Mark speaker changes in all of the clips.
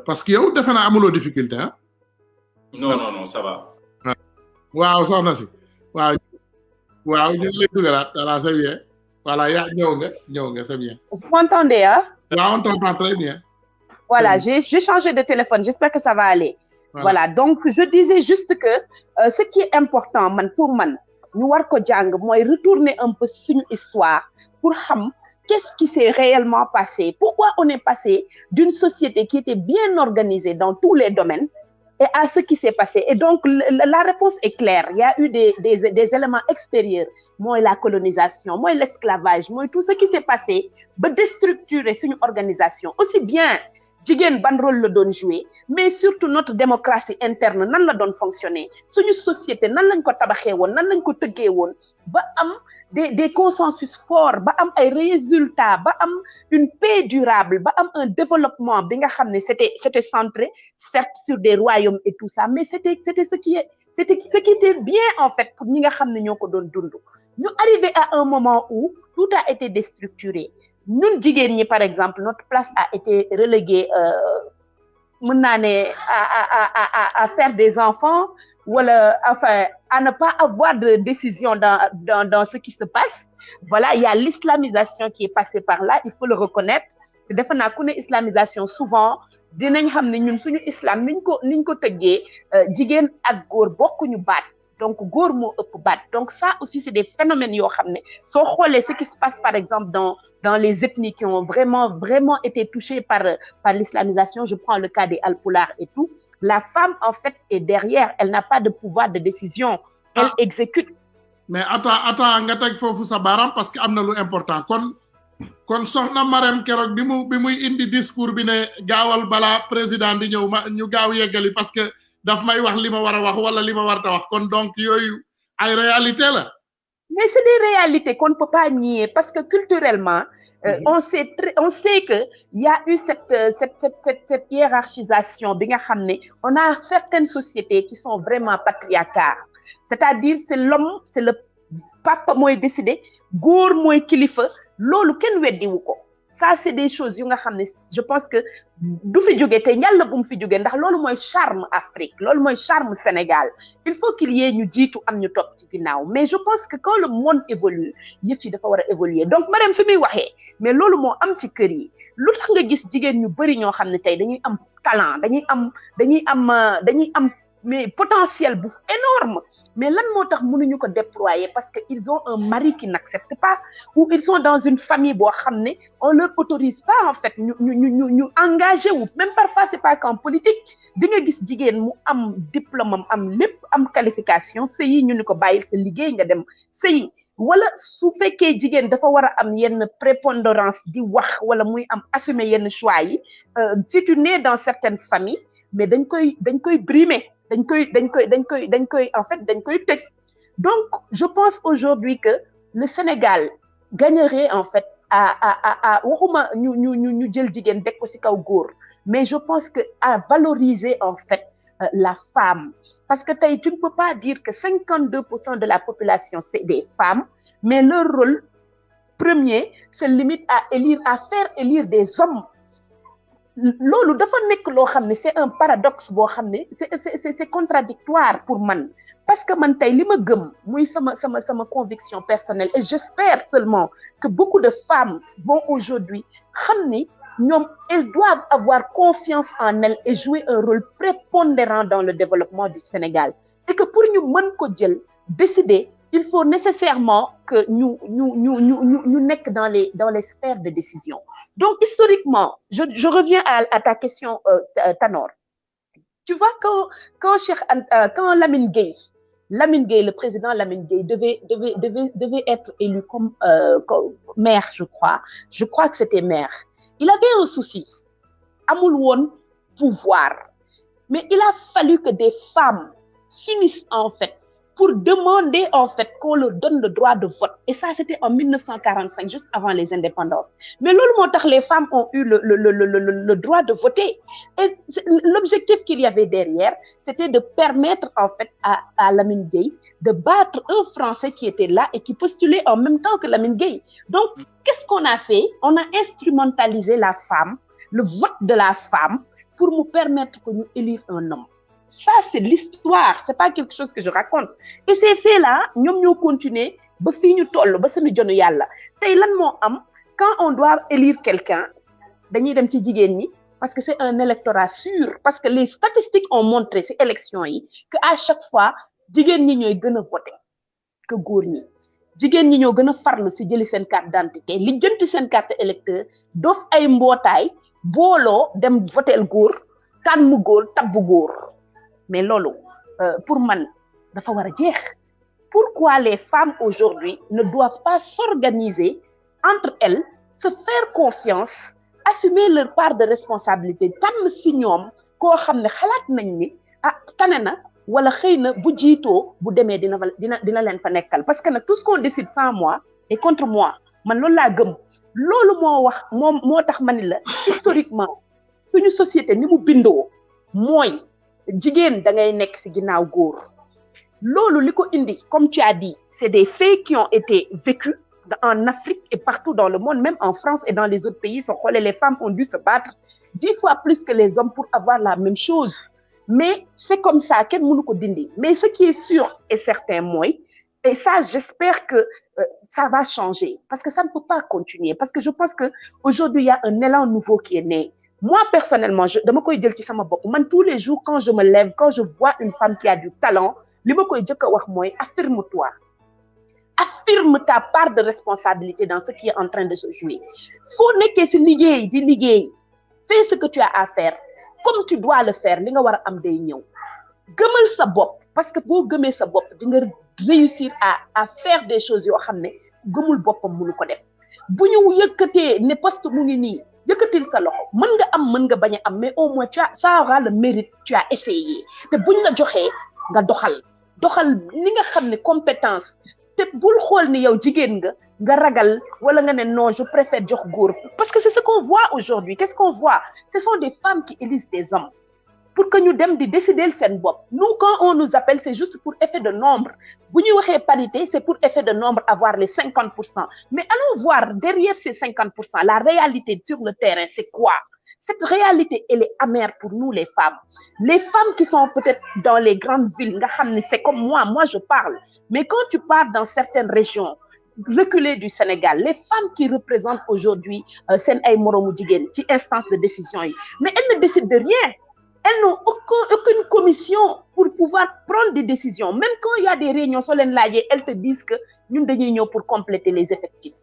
Speaker 1: parce que yow defe naa amuloo difficulté ah.
Speaker 2: non ça va.
Speaker 1: waaw soxna si waaw ñu ngi lay dugalaat voilà c'est bien voilà yaa ñëw nga c'est bien.
Speaker 3: Vous m'entendez hein?
Speaker 1: waaw on t'entend très bien.
Speaker 3: Voilà, j'ai changé de téléphone, j'espère que ça va aller. Voilà, donc je disais juste que ce qui est important pour man ñu war ko jàng mooy retourner un peu sur une histoire pour xam qu'est-ce qui s'est réellement passé, pourquoi on est passé d'une société qui était bien organisée dans tous les domaines et à ce qui s'est passé. Et donc la réponse est claire, il y a eu des éléments extérieurs, mooy la colonisation, mooy l'esclavage, mooy tout ce qui s'est passé ba déstructurer suñu organisation, aussi bien jigéen ban rôle la doon jouer, mais surtout notre démocratie interne nan la doon fonctionner, suñu société nan lañ ko tabaxee woon, nan lañ ko tëggee woon ba am des consensus forts, ba am ay résultats, ba am une paix durable, ba am un développement bi nga xam ne c'était centré certes sur des royaumes et tout ça, mais c'était ce qui était bien en fait pour ñi nga xam ne ñoo ko doon dund. Ñu arrivé à un moment où tout a été déstructuré. Ñun jigéen ñi par exemple notre place a été reléguée mën naa ne à faire des enfants wala enfin à ne pas avoir de décision dans ce qui se passe. Voilà, il y a l'islamisation qui est passée par là, il faut le reconnaître. te defe naa ku ne islamisation souvent dinañ xam ne ñun suñu islam niñ ko tëggee jigéen ak góor bokkuñu baat. Donc góor moo ëpp baat. Donc ça aussi c'est des phénomènes yoo xam ne soo xoolee ce qui se passe par exemple dans les ethnies qui ont vraiment été touchées par l'islamisation, je prends le cas des Alpulaar et tout, la femme en fait est derrière, elle n'a pas de pouvoir de décision, elle exécute.
Speaker 1: Mais attends nga teg foofu sa baram parce que am na lu important kon soxna Marème keroog bi muy indi discours bi ne gaawal bala président di ñëw ñu gaaw yeggali parce que daf may wax li ma war a wax wala li ma war ta wax kon donc yooyu ay réalité la.
Speaker 3: Mais c'est des réalités qu'on ne peut pas nier parce que culturellement on sait que il y a eu cette hiérarchisation bi nga xam ne on a certaines sociétés qui sont vraiment patriarcales, c'est-à-dire c'est l'homme, c'est le papa mooy décider, góor mooy kilifa, loolu kenn weddiwu ko. Ça c'est des choses yu nga xam ne je pense que du fi jóge te yàlla bu mu fi jóge ndax loolu mooy charme Afrique, loolu mooy charme Sénégal. Il faut qu'il y ait ñu jiitu am ñu topp ci ginnaaw, mais je pense que quand le monde évolue yëf yi dafa war a évoluer. Donc Marème fi muy waxee mais loolu moo am ci kër yi. Lu tax nga gis jigéen ñu bari ñoo xam ne tey dañuy am talent, dañuy am mais potentiel bu énorme, mais lan moo tax mënuñu ko déployer parce que ils ont un mari qui n'accepte pas, ou ils sont dans une famille boo xam ne on leur autorise pas en fait ñu engagé wu. Même parfois c'est pas qu'en politique, di nga gis jigéen mu am diplôme am lépp am qualification sëyi ñu ni ko bàyyil sa liggéey nga dem sëyi, wala su fekkee jigéen dafa war a am yenn prépondérance di wax wala muy am assumer yenn choix yi, si tu nais dans certaines familles mais dañ koy brimer, dañ koy en fait dañ koy tëj. Donc je pense aujourd'hui que le Sénégal gagnerait en fait à waxuma ñu jël jigéen teg ko ci kaw góor, mais je pense que à valoriser en fait la femme, parce que tey tu ne peux pas dire que 52% de la population c'est des femmes, mais leur rôle premier se limite à faire élire des hommes. Loolu dafa nekk loo xam ne c'est un paradoxe boo xam ne c'est contradictoire pour man, parce que man tey li ma gëm muy sama conviction personnelle, et j'espère seulement que beaucoup de femmes vont aujourd'hui xam ni ñoom elles doivent avoir confiance en elles et jouer un rôle prépondérant dans le développement du Sénégal, et que pour ñu mën ko jël décider il faut nécessairement que ñu nekk dans les sphères de décision. Donc historiquement, je reviens à ta question Tanor. Tu vois quand Lamine Gueye, le président Lamine Gueye devait être élu comme maire, je crois que c'était maire. Il avait un souci, amul woon pouvoir, mais il a fallu que des femmes s'unissent en fait pour demander en fait qu'on leur donne le droit de vote. Et ça, c'était en 1945, juste avant les indépendances. Mais les femmes ont eu le droit de voter. Et l'objectif qu'il y avait derrière, c'était de permettre en fait à Lamine Gueye de battre un Français qui était là et qui postulait en même temps que Lamine Gueye. Donc, qu'est-ce qu'on a fait? On a instrumentalisé la femme le vote de la femme pour nous permettre que nous élire un homme. Ça, c'est l'histoire, c'est pas quelque chose que je raconte. Et ces faits-là, nous ñoo continuer ba fii ñu toll ba suñu jonu yàlla tey lan moo am quand on doit élire quelqu'un dañuy dem ci jigéen ñi parce que c'est un électorat sûr parce que les statistiques ont montré ces élections yi que à chaque fois jigéen ñi ñooy gën a voter que góor ñi jigéen ñi ñoo gën a farlu si jëli seen carte d'identité li jënti seen carte électeur dof ay mbootaay booloo dem votel góor kan mu góor tabbu góor mais loolu pour man dafa war a jeex. Pourquoi les femmes aujourd'hui ne doivent pas s'organiser entre elles, se faire confiance, assumer leur part de responsabilité tànn si ñoom koo xam ne xalaat nañ ni tane na wala xëy na bu jiitoo bu demee dina leen fa nekkal parce que nag tout ce qu'on décide sans moi est contre moi man loolu laa gëm loolu moo tax ma ni la historiquement suñu société ni mu bindoo mooy jigéen da ngay nekk si ginnaaw góor. Lolo liko indi, comme tu as dit, c'est des faits qui ont été vécus en Afrique et partout dans le monde, même en France et dans les autres pays. Les femmes ont dû se battre 10 fois plus que les hommes pour avoir la même chose. Mais c'est comme ça, qu'elle mënu ko dindi. Mais ce qui est sûr et certain, moi, et ça, j'espère que ça va changer, parce que ça ne peut pas continuer. Parce que je pense qu'aujourd'hui, il y a un élan nouveau qui est né. Moi, personnellement, tous les jours, quand je me lève, quand je vois une femme qui a du talent, affirme-toi. Affirme ta part de responsabilité dans ce qui est en train de se jouer. Faut que si liguey, fais ce que tu as à faire. Comme tu dois le faire, li nga wara am day ñew. Gëmal sa bop parce que bo gëmé sa bop di nga réussir à faire des choses yo xamné gëmul bopam mënu ko def. Buñu yëkëté né poste mu ngi ni yëkëtil sa loxo mën nga am mën nga baña am mais au moins ça aura le mérite, tu as essayé. Té buñ la joxé nga doxal li nga xamné compétence té bul xol ni yow jigen nga ragal wala nga né non je préfère jox goor parce que c'est ce qu'on voit aujourd'hui. Qu'est-ce qu'on voit? Ce sont des femmes qui élisent des hommes pour que nous dem di décider sen bop. Nous quand on nous appelle c'est juste pour effet de nombre. Bu ñu waxé parité c'est pour effet de nombre avoir les 50%. Mais allons voir derrière ces 50% la réalité sur le terrain c'est quoi? Cette réalité, elle est amère pour nous, les femmes. Les femmes qui sont peut-être dans les grandes villes, c'est comme moi je parle. Mais quand tu pars dans certaines régions reculées du Sénégal, les femmes qui représentent aujourd'hui Sen ay moromu jigen ci instance de décision, mais elles ne décident de rien. Elles n'ont aucune commission pour pouvoir prendre des décisions. Même quand il y a des réunions sur l'enlaye, elles te disent que nous devons pour compléter les effectifs.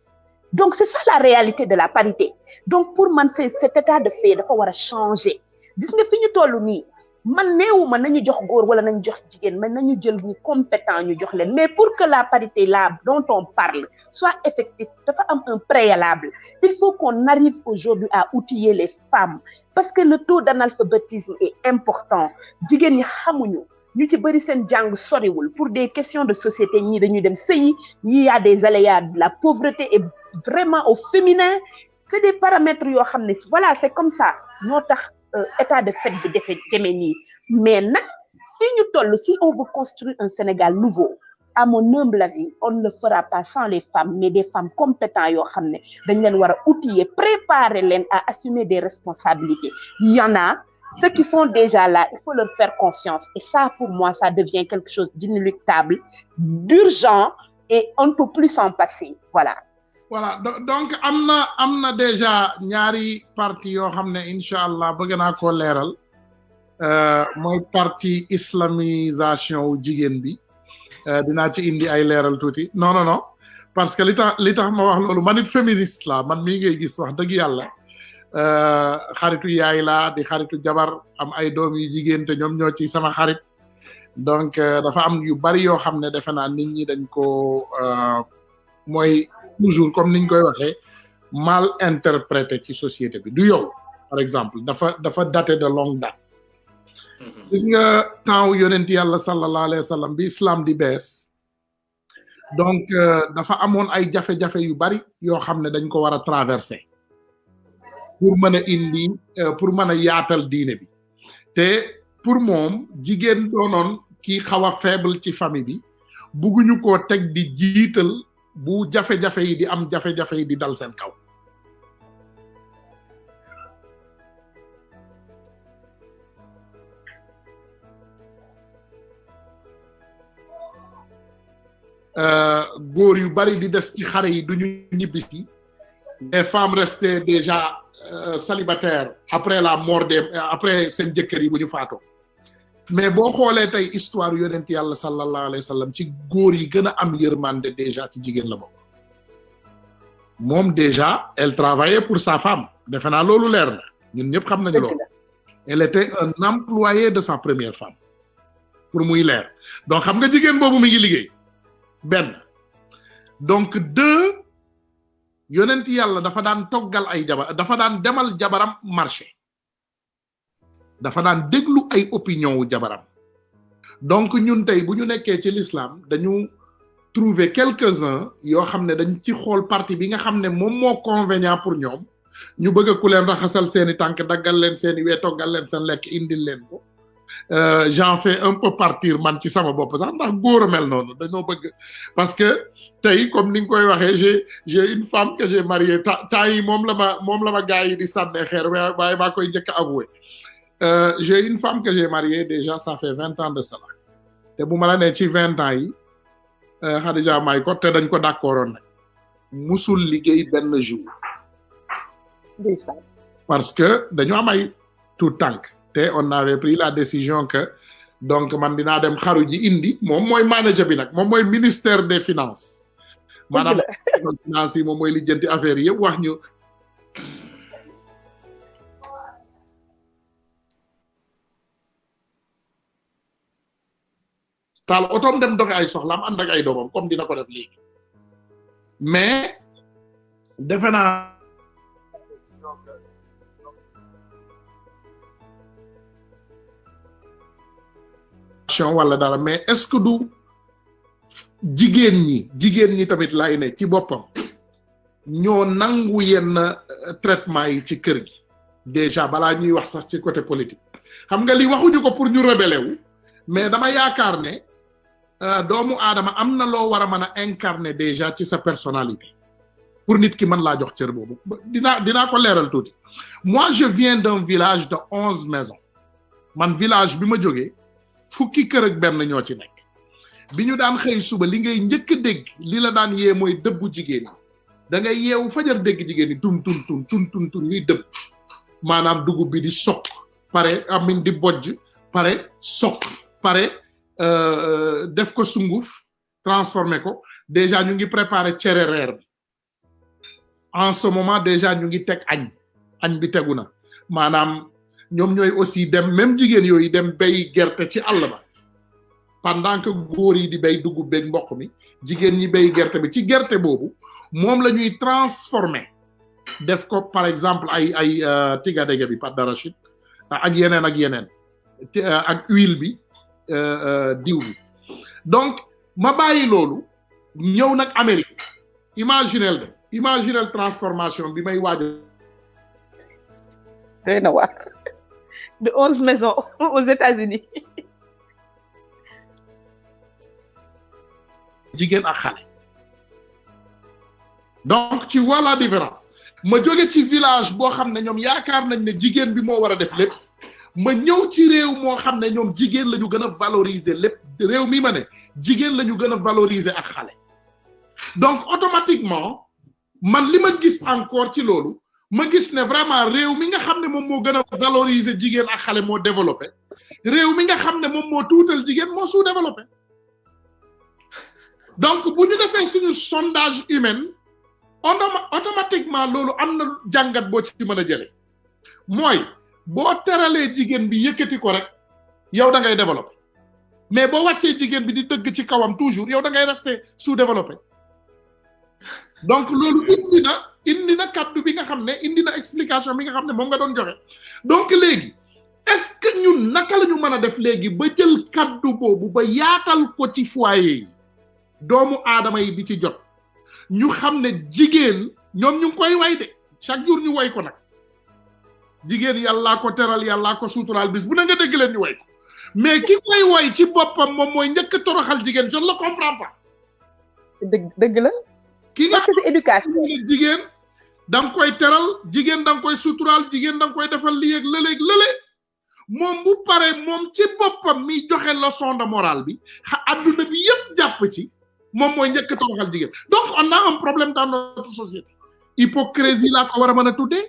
Speaker 3: Donc, c'est ça la réalité de la parité. Donc, pour moi, cet état de fait, il faut changer. Dis nga fi ñu tollu ni man néwuma nañu jox goor wala nañu jox jigen mais nañu jël ñu compétent ñu jox leen mais pour que la parité là dont on parle soit effective dafa am un préalable. Il faut qu'on arrive aujourd'hui à outiller les femmes parce que le taux d'analphabétisme est important. Jigen ñi xamuñu ñu ci bari seen jang soriwul pour des questions de société ñi dañuy dem sey yi y a des aléas de la pauvreté et vraiment au féminin c'est des paramètres yo xamné voilà c'est comme ça ñoo tax état de fait bi démé ni mais nak si ñu toll si on veut construire un Sénégal nouveau à mon humble avis on ne le fera pas sans les femmes mais des femmes compétentes yo xamné dañ leen wara outiller préparer leen à assumer des responsabilités. Il y en a ceux qui sont déjà là il faut leur faire confiance et ça pour moi ça devient quelque chose d'inéluctable, d'urgent et on ne peut plus s'en passer. Voilà.
Speaker 1: Donc amna déjà ñaari parti yo xamné inshallah bëgg na ko léral moy parti islamisation wu jigen bi dina ci indi ay léral touti non parce que li tax ma wax lolu man it féministe la man mi ngay gis wax deug yalla xaritu yaay la di xaritu jabar am ay doom yu jigen te ñom ñoo ci sama xarit donc dafa am yu bari yo xamné defena nit ñi dañ ko moy toujours comme niñ koy waxé mal interprété ci société bi du yow par exemple dafa daté de longue date gis nga temps yonent yalla sallallahu alayhi wasallam bi islam di bess donc dafa amone ay jafé yu bari yo xamné dañ ko wara traverser pour mëna indi pour mëna yaatal diiné bi té pour mom jigen donon ki xawa faible ci famille bi buguñu ko tek di jital bu jafe-jafe yi di am jafe-jafe yi di dal seen kaw góor yu bari di des ci xare yi duñu ñibbisi les femmes restaient déjà célibataires après la mort après seen jëkkër yi bu ñu faatoo mais boo xoolee tey histoire yonent yàlla sallallahu alayhi wa sallam ci góor yi gën a am yërmande déjà ci jigéen la bokk moom déjà elle travaillait pour sa femme defe naa loolu leer na ñun ñëpp xam nañu loolu elle était un employé de sa première femme pour muy leer donc xam nga jigéen boobu mi ngi liggéey benn donc deux yonent yàlla dafa daan toggal ay jabar dafa daan demal jabaram marché dafa daan déglu ay opinion wu jabaram donc ñun tey bu ñu nekkee ci l'islam dañu trouver quelques-uns yoo xam ne dañ ci xool parti bi nga xam ne moom moo convenient pour ñoom ñu bëgg ku leen raxasal seeni tànk daggal leen seeni wee toggal leen seen lekk indil leen ko j'en fais un peu partir man ci sama bopp sax ndax góor a mel noonu dañoo bëgg parce que tey comme ni nga koy waxee j'ai une femme que j'ai mariée temps yi moom la ma gars yi di sànnee xeer waaye maa koy njëkk a avoué j'ai une femme que j'ai mariée déjà ça fait 20 ans de cela te bu ma la nee ci 20 ans yi Khadija may ko te dañ ko d'accordoon nag musul liggéey benn jour parce que dañu am ay tout tànk te on avait pris la décision que donc man dinaa dem xaru ji indi moom mooy manager bi nag moom mooy ministère des finances maanaam finance yi moom mooy lijjanti affaire yëpp wax ñu taal otoom dem doxe ay soxlaam ànd ak ay doomam comme dina ko def léegi mais defe naa wala dara mais est-ce que du jigéen ñi tamit lay ne ci boppam ñoo nangu yenn traitement yi ci kër gi déjà balaa ñuy wax sax ci côté politique xam nga li waxuñu ko pour ñu rebeller wu mais dama yaakaar ne doomu aadama am na loo war a mën a incarner déjà ci sa personnalité pour nit ki mën laa jox cër boobu dinaa ko leeral tuuti moi je viens d'un village de 11 maisons man village bi ma jógee fukki kër ak benn ñoo ci nekk bi ñu daan xëy suba li ngay njëkk a dégg li la daan yee mooy dëbbu jigéen ñi da ngay yeewu fajar dégg jigéen ñi tun ñuy dëbb maanaam dugub bi di soq pare amin di bojj pare soq pare def ko sunguf transformé ko déjà ñu ngi préparé cere reer bi en ce moment déjà ñu ngi teg añ bi tegu na maanaam ñoom ñooy aussi dem même jigéen yooyu dem bay gerte ci àll ba pendant que góor yi di bay dugub beeg mboq mi jigéen ñi bay gerte bi ci gerte boobu moom la ñuy transformé def ko par exemple ay tigadege bi pâte d'arachide ak yeneen ak huile bi diw bi donc ma bàyyi loolu ñëw nag Amérique imaginel transformation bi may waaj
Speaker 3: doy na waar de 11 maisons aux États-Unis
Speaker 1: jigéen ak xale donc tu vois la différence ma jóge ci village boo xam ne ñoom yaakaar nañ ne jigéen bi moo war a def lépp ma ñëw ci réew moo xam ne ñoom jigéen la ñu gën a valoriser lépp réew mi ma ne jigéen la ñu gën a valoriser ak xale donc automatiquement man li ma gis encore ci loolu ma gis ne vraiment réew mi nga xam ne moom moo gën a valoriser jigéen ak xale moo développé réew mi nga xam ne moom moo tuutal jigéen moo sous-développé donc bu ñu defee suñu sondage humain automatiquement loolu am na jàngat boo ci mën a jële mooy boo teralee jigéen bi yëkkati ko rek yow da ngay développé mais boo wàccee jigéen bi di dëgg ci kawam toujours yow da ngay rester sous-développé donc loolu indi na kaddu bi nga xam ne indi na explication bi nga xam ne moom nga doon joxe donc léegi est-ce que ñun naka la ñu mën a def léegi ba jël kaddu boobu ba yaatal ko ci foyer yi doomu aadama yi di ci jot ñu xam ne jigéen ñoom ñu ngi koy way de chaque jour ñu way ko nag jigéen yàllaa ko teral yàllaa ko suuturaal bis bu na nga dégg leen ñu way ko mais ki koy way ci boppam moom mooy njëkk a toroxal jigéen je ne le comprends pas.
Speaker 3: dëgg la.
Speaker 1: ki nga
Speaker 3: xam ne éducation
Speaker 1: jigéen da nga koy teral jigéen da nga koy suuturaal jigéen da nga koy defal lii ak lële moom bu pare moom ci boppam mi joxe leçon de morale bi adduna bi yëpp jàpp ci moom mooy njëkk toroxal jigéen donc on a un problème dans notre société hypocrisie laa ko war a mën a tuddee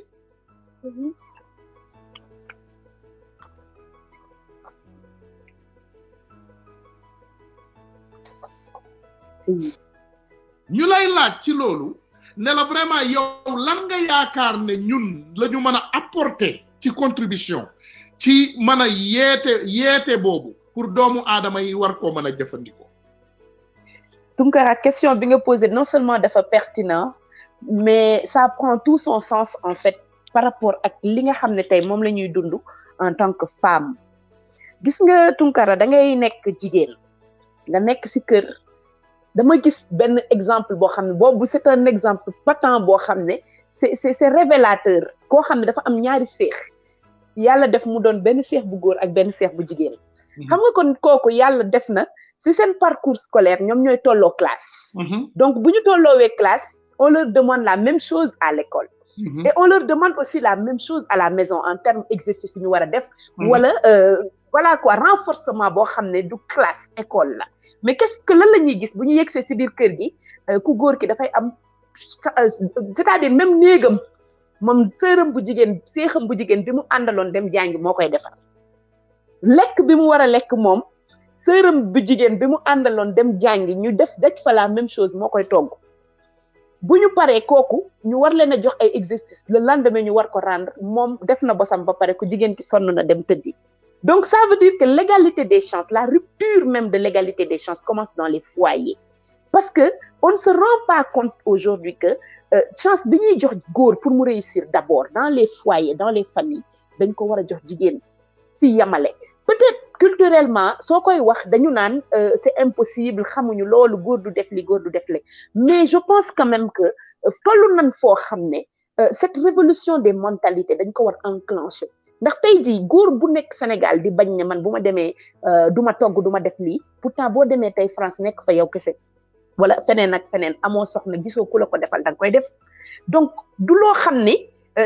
Speaker 1: ñu lay laaj ci loolu ne la vraiment yow lan nga yaakaar ne ñun la ñu mën a apporter ci contribution ci mën a yeete boobu pour doomu aadama yi war koo mën a jëfandikoo.
Speaker 3: Tunkara, question bi nga posé non seulement dafa pertinent mais ça prend tout son sens en fait par rapport ak li nga xam ne tey moom la ñuy dund en tant que femme gis nga Tunkara da ngay nekk jigéen nga nekk ci kër dama gis benn exemple boo xam ne boobu c'est un exemple patent boo xam ne c'est révélateur koo xam ne dafa am ñaari seex yàlla def mu doon benn seex bu góor ak benn seex bu jigéen xam nga kon kooku yàlla def na ci seen parcours scolaire ñoom ñooy tolloo classe donc bu ñu tolloowee classe on leur demande la même chose à l'école et on leur demande aussi la même chose à la maison en termes exercice ñu war a def wala voilà quoi renforcement boo xam ne du classe école la mais qu'est-ce que lan la ñuy gis bu ñu yegsee ci biir kër gi ku góor ki dafay am c'est-à-dire même néegam moom sëram bu jigéen seexam bu jigéen bi mu àndaloon dem jàngi moo koy defar lekk bi mu war a lekk moom sëram bu jigéen bi mu àndaloon dem jàngi ñu def fa la même chose moo koy togg bu ñu paree kooku ñu war leen a jox ay exercice le lendemain ñu war ko rendre moom def na bosam ba pare ku jigéen ki sonn na dem tëddi donc ça veut dire que l'égalité des chances la rupture même de l'égalité des chances commence dans les foyers parce que on ne se rend pas compte aujourd'hui que chance bi ñuy jox góor pour mu réussir d'abord dans les foyers dans les familles dañ ko war a jox jigéen si yamale peut-être culturellement soo koy wax dañu naan c'est impossible xamuñu loolu góor du def li góor du def le mais je pense quand même que tollu nañ foo xam ne cette révolution des mentalités dañ ko war enclencher ndax tey jii góor bu nekk Sénégal di bañ ne man bu ma demee du ma togg du ma def lii pourtant boo demee tey France nekk fa yow kese wala feneen ak feneen amoo soxna gisoo ku la ko defal da nga koy def donc du loo xam ne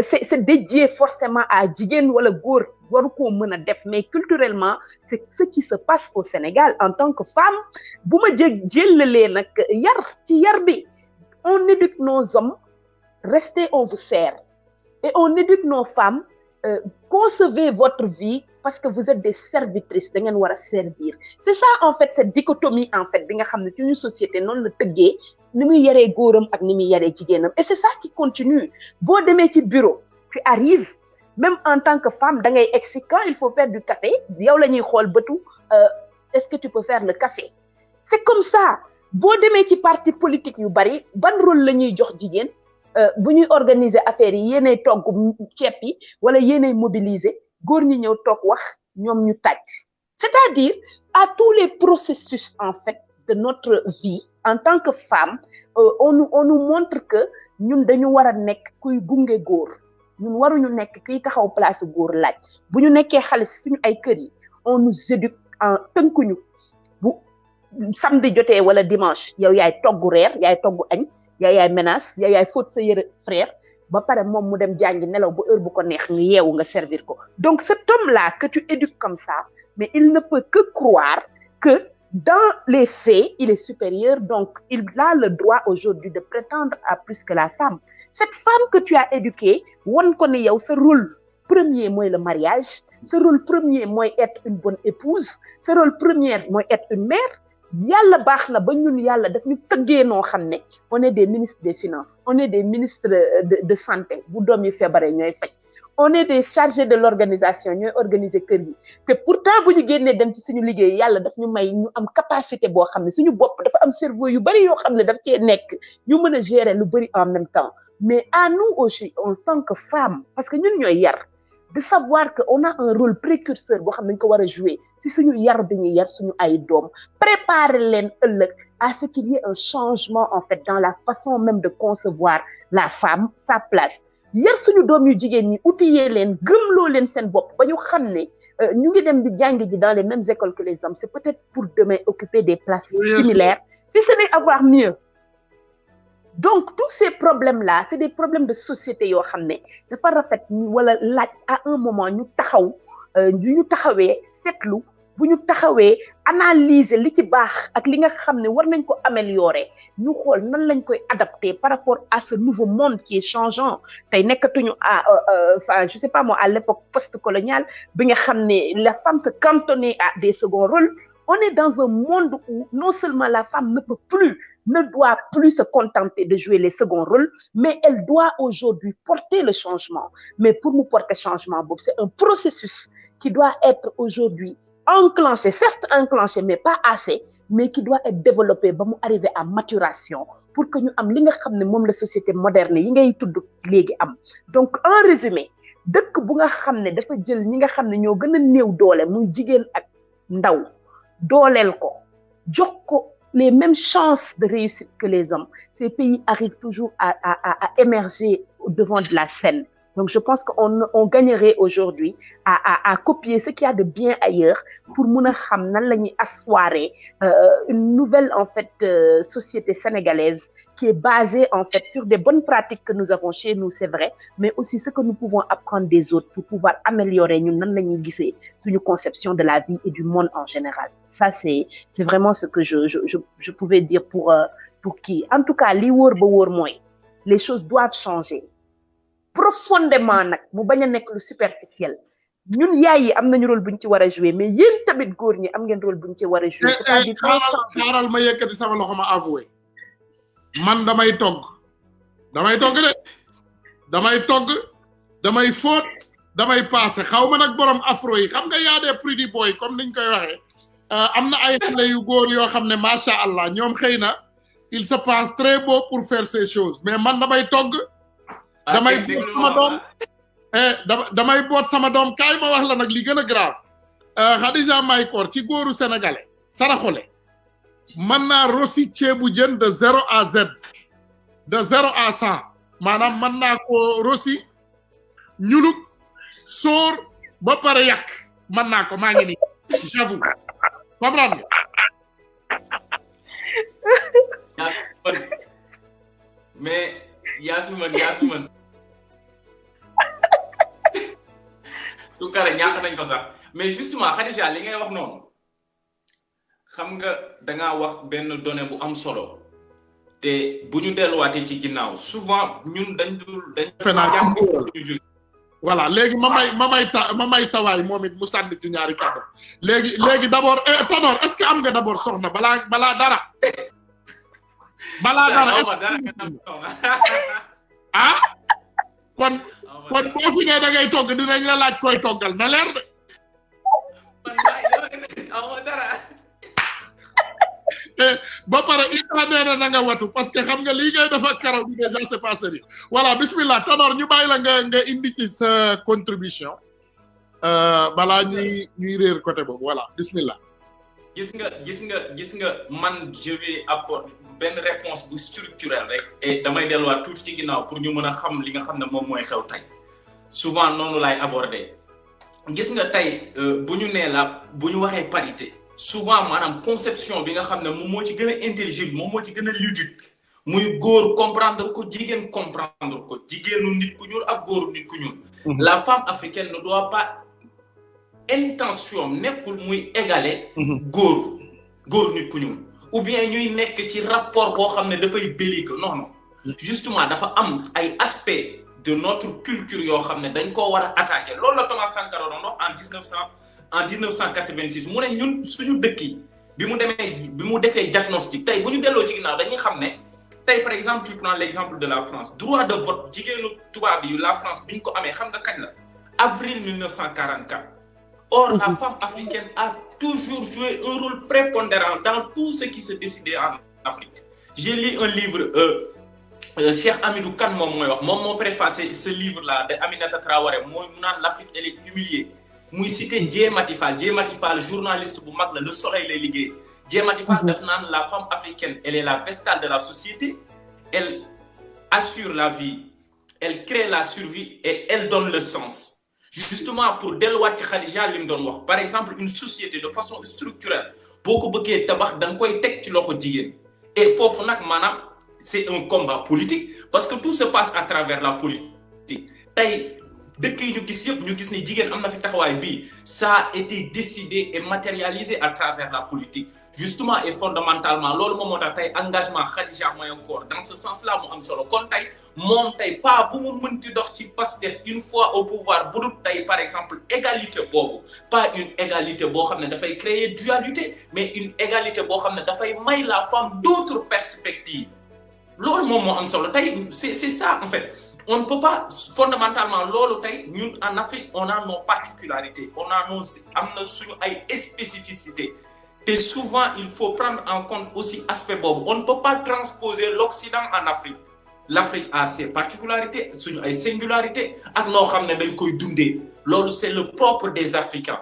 Speaker 3: c'est dédié forcément à jigéen wala góor waru koo mën a def mais culturellement c'est ce qui se passe au Sénégal en tant que femme bu ma jëllalee nag yar bi on éduque nos hommes restez on vous sert et on éduque nos femmes concevez votre vie parce que vous êtes des servitrices da ngeen war a servir c'est ça en fait cette dichotomie en fait bi nga xam ne ci une société noonu la tëggee ni muy yaree góoram ak ni muy yaree jigéenam et c'est ça qui continue boo demee ci bureau tu arrives même en tant que femme da ngay egsi quand il faut faire du café yow la ñuy xool bëtu est-ce que tu peux faire le café c'est comme ça boo demee ci parti politique yu bari ban rôle la ñuy jox jigéen bu ñuy organiser affaires yi yéenay togg ceeb yi wala yéenay mobiliser góor ñi ñëw toog wax ñoom ñu tàcc c'est-à-dire à tous les processus en fait de notre vie en tant que femme on nous montre que ñun dañu war a nekk kuy gunge góor ñun waruñu nekk kiy taxaw place góor laaj bu ñu nekkee xale si suñu ay kër yi on nous éduque en tënkuñu bu samedi jotee wala dimanche yow yaay togg reer yaay togg añ yaay menace yaay fóot sa yëre frère ba pare moom mu dem jàngi nelaw ba heure bu ko neex ñu yeewu nga servir ko donc cet homme-là que tu éduques comme ça mais il ne peut que croire que dans les faits il est supérieur donc il a le droit aujourd'hui de prétendre à plus que la femme cette femme que tu as éduquée won ko ne yow sa rôle premier mooy le mariage sa rôle premier mooy être une bonne épouse sa rôle premier mooy être une mère yàlla baax na ba ñun yàlla daf ñu tëggee noo xam ne on est des ministres des finances on est des ministres de santé bu doom yi feebaree ñooy faj on est des chargés de l'organisation ñooy organiser kër yi te pourtant bu ñu génnee dem ci suñu liggéey yàlla daf ñu may ñu am capacité boo xam ne suñu bopp dafa am cerveau yu bari yoo xam ne daf cee nekk ñu mën a gérer lu bari en même temps mais à nous aussi en tant que femme parce que ñun ñooy yar de savoir que on a un rôle précurseur boo xam ne dañ ko war a jouer ci suñu yar bi ñuy yar suñu ay doom préparer leen ëllëg à ce qu'il y ait un changement en fait dans la façon même de concevoir la femme sa place yar suñu doom yu jigéen ñi outiller leen gëmloo leen seen bopp ba ñu xam ne ñu ngi dem di jàng ji dans les mêmes écoles que les hommes c'est peut-être pour demain occuper des places similaires si ce n'est avoir mieux donc tous ces problèmes-là c'est des problèmes de société yoo xam ne dafa rafet wala laaj à un moment ñu taxawee seetlu bu ñu taxawee analyser li ci baax ak li nga xam ne war nañ ko améliorer ñu xool nan lañ koy adapter par rapport à ce nouveau monde qui est changeant tey nekkatuñu enfin je sais pas moi à l'époque post-coloniale bi nga xam ne la femme se cantonnait à des seconds rôles. On est dans un monde où non seulement la femme ne doit plus se contenter de jouer les seconds rôles, mais elle doit aujourd'hui porter le changement. Mais pour nous porter changement, c'est un processus qui doit être aujourd'hui enclenché, certes enclenché, mais pas assez, mais qui doit être développé pour arriver à maturation, pour que nous ayons la société moderne, donc en résumé, dëkk bu nga xam ne dafa jël ñi nga xam ne ñoo gën a néew doole muy jigéen ak ndaw dooleel ko jox ko les mêmes chances de réussite que les hommes, ces pays arrivent toujours à émerger au devant de la scène. Donc, je pense qu'on gagnerait aujourd'hui à copier ce qu'il y a de bien ailleurs pour asseoir une nouvelle, en fait, société sénégalaise qui est basée, en fait, sur des bonnes pratiques que nous avons chez nous, c'est vrai, mais aussi ce que nous pouvons apprendre des autres pour pouvoir améliorer notre conception de la vie et du monde en général. Ça, c'est vraiment ce que je pouvais dire pour qui. En tout cas, les choses doivent changer. Profondément nak mu baña nek lu superficiel ñun yaay yi am nañu rôle buñ ci wara jouer mais yeen tamit goor ñi am ngeen rôle buñ ci wara jouer c'est-à-dire
Speaker 1: xaaral ma yëkkati sama loxo ma avoué man damay togg de damay fóot damay passé xawma nak borom afro yi xam nga yaa des pretty boy comme niñ koy waxé amna ay xalé yu goor yo xamné macha Allah ñom xeyna il se passe très beau pour faire ces choses mais man damay togg damay boot sama doom kaay ma wax la nag li gën a grave Khadija Mahécor ci góoru sénégalais saraxole mën naa rosi ceebu jën de 0 à Z de 0 à 100 maanaam mën naa ko rosi ñuluk sóor ba pare yàq mën naa ko maa ngi nii j'avoue comprendre
Speaker 2: mais yaa fi mën Tounkara ñàkk nañ ko sax mais justement Khadija li ngay wax noonu xam nga dangaa wax benn donnée bu am solo te bu ñu delluwaatee ci ginnaaw souvent ñun dañ
Speaker 1: voilà léegi ma may sawaay moom it mu sànni ci ñaari kàddu léegi d'abord Tanor est-ce que am nga d'abord soxna balaa dara ah kon boo fi ne da ngay togg dinañ la laaj koy toggal na leer de ba pare Isra nee na nga watu parce que xam nga lii ngay dafa karaw bi déjà c'est pas sérieux voilà bismillah Tanor ñu bàyyi la nga indi ci sa contribution balaa ñuy réer côté boobu voilà bismillah
Speaker 2: gis nga man je vais apporter benn réponse bu structurelle rek et damay delluwaat tuuti ci ginnaaw pour ñu mën a xam li nga xam ne moom mooy xew tey souvent noonu laay aborder gis nga tey bu ñu waxee parité souvent maanaam conception bi nga xam ne moom moo ci gën a intelligible moom moo ci gën a ludique muy góor comprendre ko jigéen comprendre ko jigéenu nit ku ñuul ak góoru nit ku ñuul la femme africaine ne doit pas intention nekkul muy égaler góor nit ku ñuul ou bien ñuy nekk ci rapport boo xam ne dafay belliqueux non justement dafa am ay aspects de notre culture yoo xam ne dañ koo war a attaquer loolu la Thomas Sankara doon wax en 1986 mu ne ñun suñu dëkk yi bi mu defee diagnostic tey bu ñu delloo ci ginnaaw dañuy xam ne tey par exemple tu prends l'exemple de la France droit de vote jigéenu tubaab yi la France bi ñu ko amee xam nga kañ la avril 1944 or la femme africaine a toujours joué un rôle prépondérant dans tout ce qui se décidait en Afrique. J'ai lu un livre, Cheikh Hamidou Kane mon préfacé ce livre-là de Aminata Traoré, l'Afrique elle est humiliée. Moi cité Djemati Fall, journaliste bu mag la Le Soleil lay liggéey. Djemati Fall daf naan la femme africaine, elle est la vestale de la société, elle assure la vie, elle crée la survie et elle donne le sens. Justement pour delluwaat ci Khadija lim doon wax par exemple une société de façon structurelle boo ko bëggee tabax da nga koy teg ci loxo jigéen et foofu nag maanaam c'est un combat politique parce que tout se passe à travers la politique tey dëkk yi ñu gis yëpp ñu gis ni jigéen am na fi taxawaay bii ça a été décidé et matérialisé à travers la politique justement et fondamentalement loolu moom moo tax tey engagement Khadija Mahécor dans ce sens là mu am solo kon tey moom tey pas bu mu mënti dox ci Pastef une fois au pouvoir bu dul tey par exemple égalité boobu pas une égalité boo xam ne dafay créer dualité mais une égalité boo xam ne dafay may la femme d'autres perspectives loolu moom moo am solo tey c'est ça en fait. On ne peut pas fondamentalement loolu tey ñun en Afrique on a nos particularités on a nos am na suñu ay spécificités te souvent il faut prendre en compte aussi aspect boobu on ne peut pas transposer l'Occident en Afrique l'Afrique a ses particularités suñu ay singularités ak noo xam ne dañ koy dundee loolu c'est le propre des Africains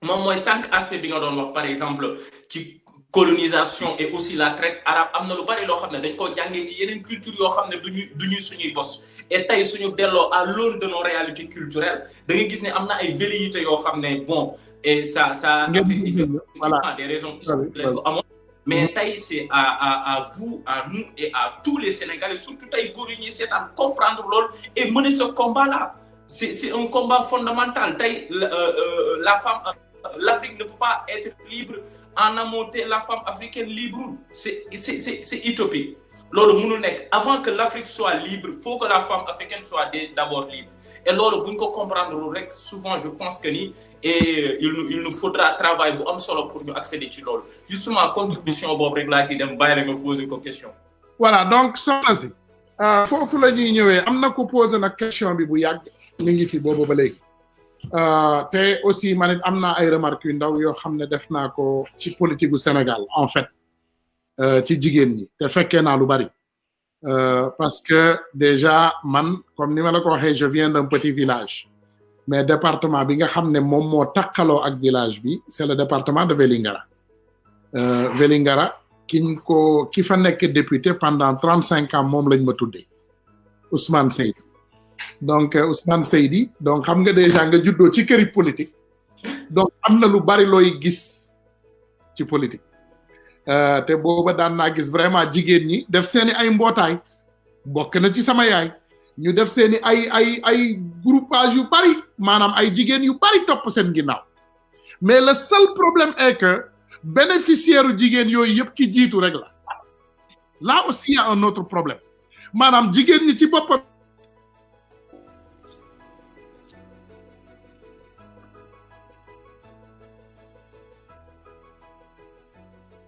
Speaker 2: moom mooy 5 aspects bi nga doon wax par exemple ci colonisation et aussi la traite arabe am na lu bari loo xam ne dañ ko jàngee ci yeneen culture yoo xam ne duñuy suñuy bos et tey suñu delloo à l'aune de nos réalités culturelles da nga gis ne am na ay velléités yoo xam ne bon et ça voilà des raisons historiques lañ ko amoon mais tey c'est à vous à nous et à tous les Sénégalais surtout tey góor yi ñuy seetaan comprendre loolu et mener ce combat là c'est un combat fondamental tey la femme l'Afrique ne peut pas être libre en amont la femme africaine libre c'est utopique loolu mënul nekk avant que l'Afrique soit libre faut que la femme africaine soit d'abord libre et loolu bu ñu ko comprendre rek souvent je pense que ni et il nous faudra travail bu am solo pour ñu accéder ci loolu justement contribution boobu rek laa ciy dem bàyyi la nga poser ko question.
Speaker 1: voilà donc soxna si foofu la ñuy ñëwee am na ko poser nag question bi bu yàgg ñu ngi fi boobu ba léegi te aussi man it am naa ay remarques yu ndaw yoo xam ne def naa ko ci politique gu Sénégal en fait. ci jigéen ñi te fekkee naa lu bari parce que déjà man comme ni ma la ko waxee je viens d'un petit village mais département bi nga xam ne moom moo takkaloo ak village bi c'est le département de Vélingara Vélingara ki fa nekk député pendant 35 ans moom lañ ma tuddee Ousmane Seydi donc Ousmane Seydi donc xam nga déjà nga juddoo ci këri politique donc am na lu bari looy gis ci politique te booba daan naa gis vraiment jigéen ñi def seeni ay mbootaay bokk na ci sama yaay ñu def seeni ay groupage yu bari maanaam ay jigéen yu bari topp seen ginnaaw mais le seul problème est que bénéficiaire u jigéen yooyu yëpp ki jiitu rek la là aussi y a un autre problème maanaam jigéen ñi ci boppam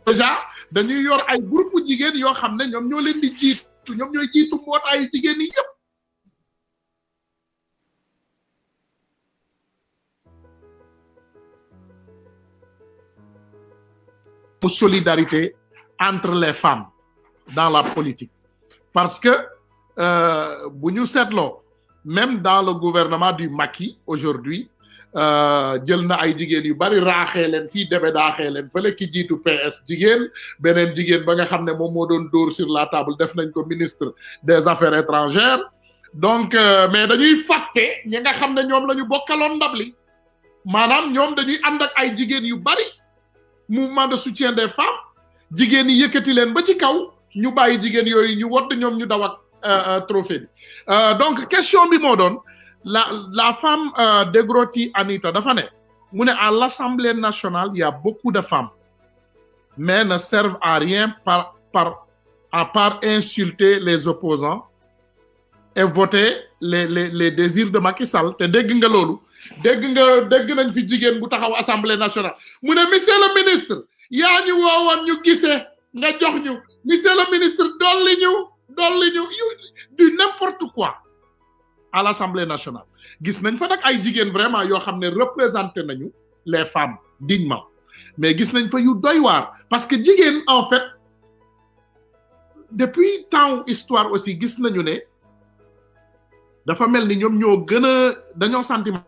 Speaker 1: déjà dañuy yor ay groupe jigéen yoo xam ne ñoom ñoo leen di jiitu ñoom ñooy jiitu mbootaayu jigéen yi yëpp solidarité entre les femmes dans la politique parce que bu ñu seetloo même dans le gouvernement du Macky aujourd'hui jël na ay jigéen yu bari raaxee leen fii debe daaxee leen fële ki jiitu PS jigéen beneen jigéen ba nga xam ne moom moo doon dóor sur la table def nañ ko ministre des affaires étrangères donc mais dañuy fàtte ñi nga xam ne ñoom la ñu bokkaloon ndab li maanaam ñoom dañuy ànd ak ay jigéen yu bari mouvement de soutien des femmes jigéen yi yëkkati leen ba ci kaw ñu bàyyi jigéen yooyu ñu wodd ñoom ñu dawat trophée bi donc question bi moo doon la femme Degroti Anita dafa ne mu ne à l'Assemblée nationale il y a beaucoup de femmes mais ne servent à rien à part insulter les opposants et voter les désirs de Macky Sall te dégg nga loolu dégg nañ fi jigéen bu taxaw Assemblée nationale mu ne monsieur le ministre yaa ñu woowoon ñu gisee nga jox ñu monsieur le ministre dolli ñu du n'importe quoi à l'Assemblée nationale gis nañ fa nag ay jigéen vraiment yoo xam ne représenté nañu les femmes dignement mais gis nañ fa yu doy waar parce que jigéen en fait depuis temps histoire aussi gis nañu ne dafa mel ni ñoom ñoo gën a dañoo sentiment